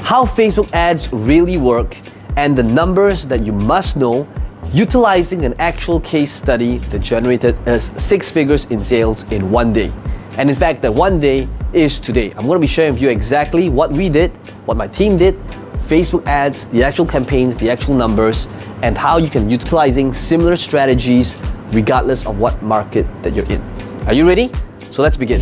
how Facebook ads really work, and the numbers that you must know utilizing an actual case study that generated us 6 figures in sales in 1 day. And in fact, that 1 day is today. I'm going to be sharing with you exactly what we did, what my team did, Facebook ads, the actual campaigns, the actual numbers, and how you can utilizing similar strategies regardless of what market that you're in. Are you ready? So let's begin.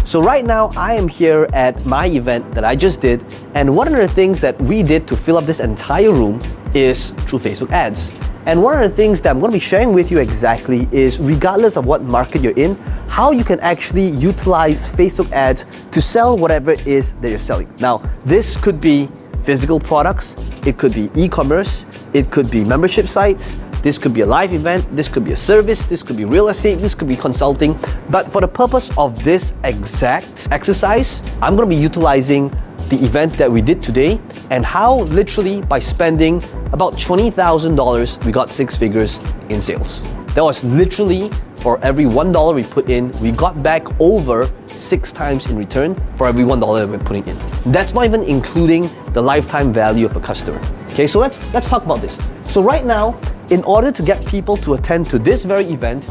So right now, I am here at my event that I just did, and one of the things that we did to fill up this entire room is through Facebook ads. And one of the things that I'm going to be sharing with you exactly is, regardless of what market you're in, how you can actually utilize Facebook ads to sell whatever it is that you're selling. Now, this could be physical products, it could be e-commerce, it could be membership sites, this could be a live event, this could be a service, this could be real estate, this could be consulting. But for the purpose of this exact exercise, I'm going to be utilizing the event that we did today and how literally by spending about $20,000, we got 6 figures in sales. That was literally for every $1 we put in, we got back over 6 times in return for every $1 that we're putting in. That's not even including the lifetime value of a customer. Okay, so let's talk about this. So right now, in order to get people to attend to this very event,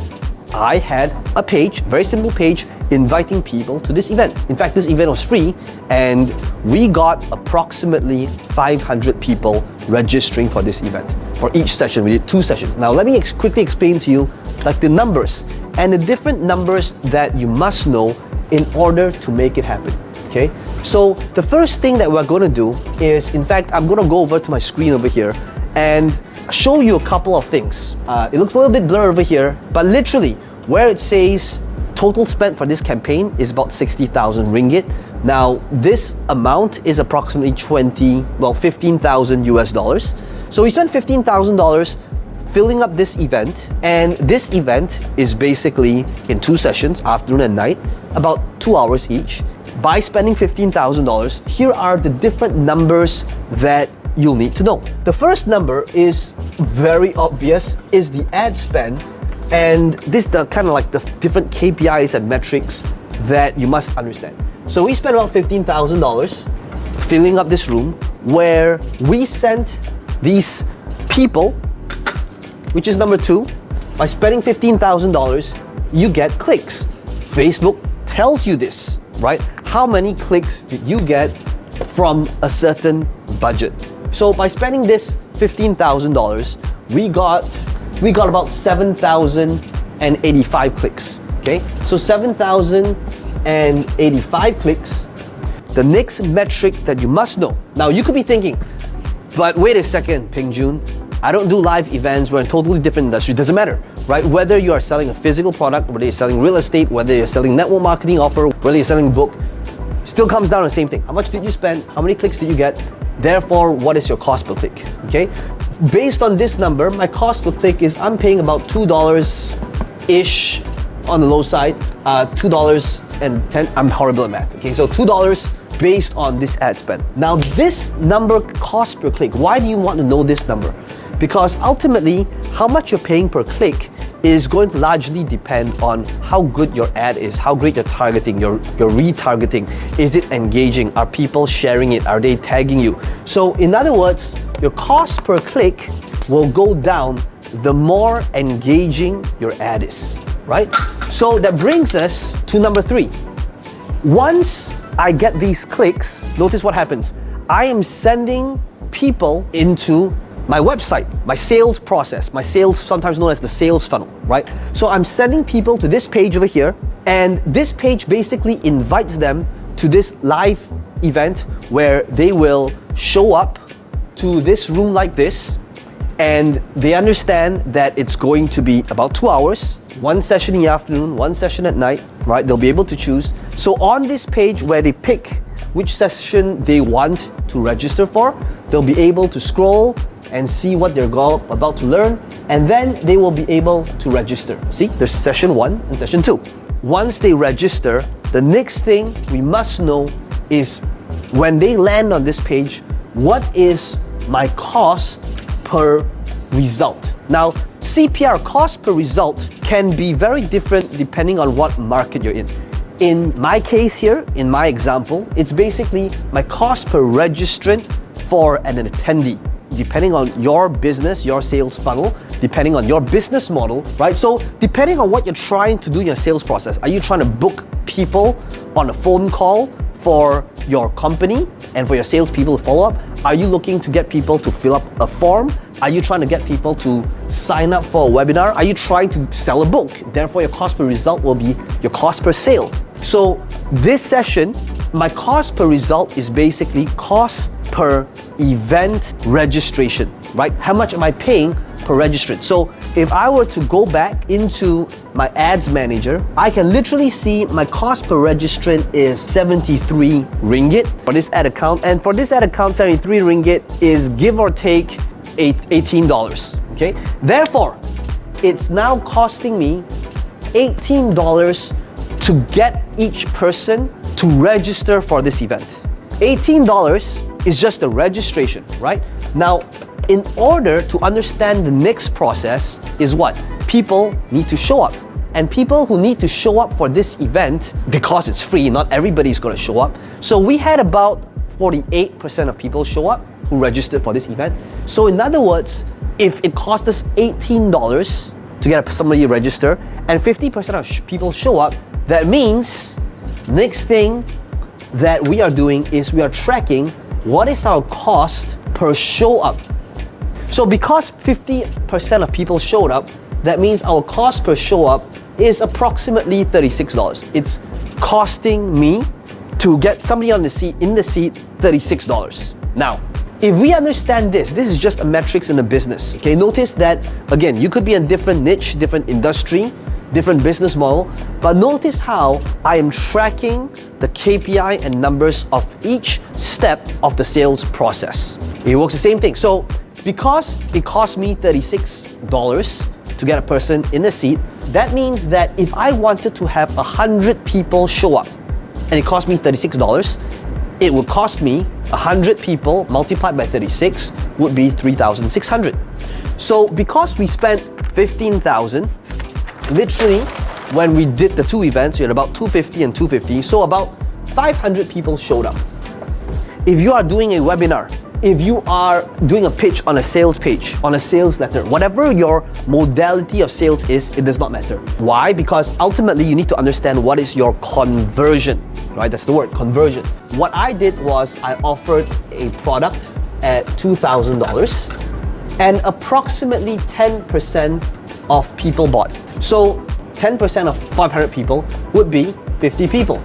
I had a page, very simple page, inviting people to this event. In fact, this event was free, and we got approximately 500 people registering for this event. For each session, we did 2 sessions. Now, let me quickly explain to you like the numbers and the different numbers that you must know in order to make it happen. Okay, so the first thing that we're going to do is, in fact, I'm going to go over to my screen over here and show you a couple of things. It looks a little bit blurred over here, but literally where it says total spent for this campaign is about 60,000 ringgit. Now, this amount is approximately 15,000 US dollars. So we spent $15,000 filling up this event, and this event is basically in 2 sessions, afternoon and night, about 2 hours each. By spending $15,000, here are the different numbers that you'll need to know. The first number is very obvious, is the ad spend, and this is the kind of like the different KPIs and metrics that you must understand. So we spent about $15,000 filling up this room where we sent these people, which is number 2. By spending $15,000, you get clicks. Facebook tells you this, right? How many clicks did you get from a certain budget? So by spending this $15,000, we got about 7,085 clicks. Okay, so 7,085 clicks. The next metric that you must know. Now you could be thinking, but wait a second, Peng Joon, I don't do live events. We're in a totally different industry. Doesn't matter, right? Whether you are selling a physical product, whether you're selling real estate, whether you're selling network marketing offer, whether you're selling a book, still comes down to the same thing. How much did you spend? How many clicks did you get? Therefore, what is your cost per click? Okay, based on this number, my cost per click is, I'm paying about $2-ish on the low side, $2.10. I'm horrible at math. Okay, so $2 based on this ad spend. Now, this number, cost per click, why do you want to know this number? Because ultimately, how much you're paying per click is going to largely depend on how good your ad is, how great your targeting, your retargeting. Is it engaging? Are people sharing it? Are they tagging you? So in other words, your cost per click will go down the more engaging your ad is, right? So that brings us to number 3. Once I get these clicks, notice what happens. I am sending people into my website, my sales process, my sales, sometimes known as the sales funnel, right? So I'm sending people to this page over here, and this page basically invites them to this live event where they will show up to this room like this, and they understand that it's going to be about 2 hours, 1 session in the afternoon, 1 session at night, right? They'll be able to choose. So on this page where they pick which session they want to register for, they'll be able to scroll and see what they're about to learn, and then they will be able to register. See, there's session 1 and session 2. Once they register, the next thing we must know is when they land on this page, what is my cost per result? Now, CPR, cost per result, can be very different depending on what market you're in. in my case here, in my example, it's basically my cost per registrant for an attendee. Depending on your business, your sales funnel, depending on your business model, right? So depending on what you're trying to do in your sales process, are you trying to book people on a phone call for your company and for your salespeople to follow up? Are you looking to get people to fill up a form? Are you trying to get people to sign up for a webinar? Are you trying to sell a book? Therefore, your cost per result will be your cost per sale. So this session, my cost per result is basically cost per event registration, right? How much am I paying per registrant? So if I were to go back into my ads manager, I can literally see my cost per registrant is 73 ringgit for this ad account. And for this ad account, 73 ringgit is give or take $18, okay? Therefore, it's now costing me $18 to get each person to register for this event. $18 is just the registration, right? Now, in order to understand the next process is what? People need to show up. And people who need to show up for this event, because it's free, not everybody's gonna show up. So we had about 48% of people show up who registered for this event. So in other words, if it cost us $18 to get somebody register and 50% of people show up, that means next thing that we are doing is we are tracking what is our cost per show up. So because 50% of people showed up, that means our cost per show up is approximately $36. It's costing me to get somebody in the seat, $36. Now, if we understand this is just a metrics in a business, okay? Notice that, again, you could be in a different niche, different industry, different business model, but notice how I am tracking the KPI and numbers of each step of the sales process. It works the same thing. So because it cost me $36 to get a person in the seat, that means that if I wanted to have 100 people show up and it cost me $36, it would cost me 100 people multiplied by 36 would be 3,600. So because we spent 15,000, literally when we did the two events, we had about 250 and 250, so about 500 people showed up. If you are doing a webinar, if you are doing a pitch on a sales page, on a sales letter, whatever your modality of sales is, it does not matter. Why? Because ultimately you need to understand what is your conversion, right? That's the word, conversion. What I did was I offered a product at $2,000 and approximately 10% of people bought. So 10% of 500 people would be 50 people.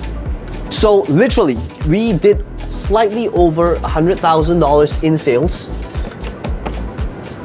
So literally, we did slightly over $100,000 in sales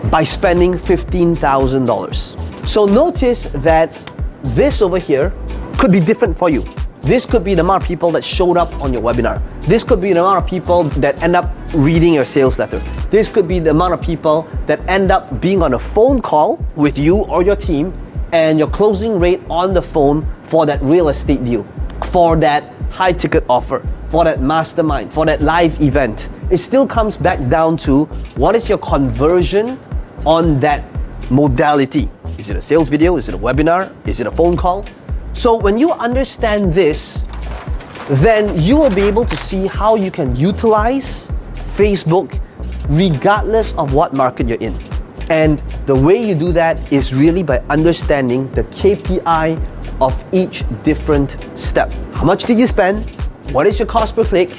by spending $15,000. So notice that this over here could be different for you. This could be the amount of people that showed up on your webinar. This could be the amount of people that end up reading your sales letter. This could be the amount of people that end up being on a phone call with you or your team and your closing rate on the phone for that real estate deal, for that high ticket offer, for that mastermind, for that live event. It still comes back down to what is your conversion on that modality. Is it a sales video? Is it a webinar? Is it a phone call? So when you understand this, then you will be able to see how you can utilize Facebook regardless of what market you're in. And the way you do that is really by understanding the KPI of each different step. How much did you spend? What is your cost per click?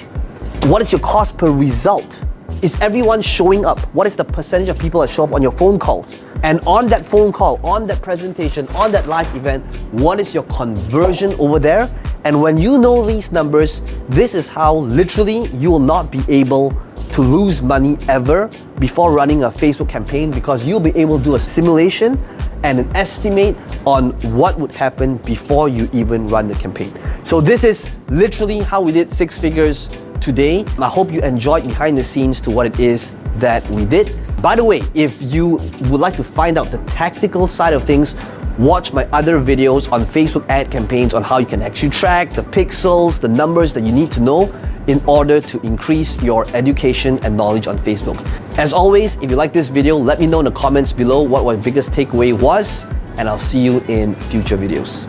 What is your cost per result? Is everyone showing up? What is the percentage of people that show up on your phone calls? And on that phone call, on that presentation, on that live event, what is your conversion over there? And when you know these numbers, this is how literally you will not be able to lose money ever before running a Facebook campaign, because you'll be able to do a simulation and an estimate on what would happen before you even run the campaign. So this is literally how we did 6 figures today. I hope you enjoyed behind the scenes to what it is that we did. By the way, if you would like to find out the tactical side of things, watch my other videos on Facebook ad campaigns on how you can actually track the pixels, the numbers that you need to know in order to increase your education and knowledge on Facebook. As always, if you like this video, let me know in the comments below what my biggest takeaway was, and I'll see you in future videos.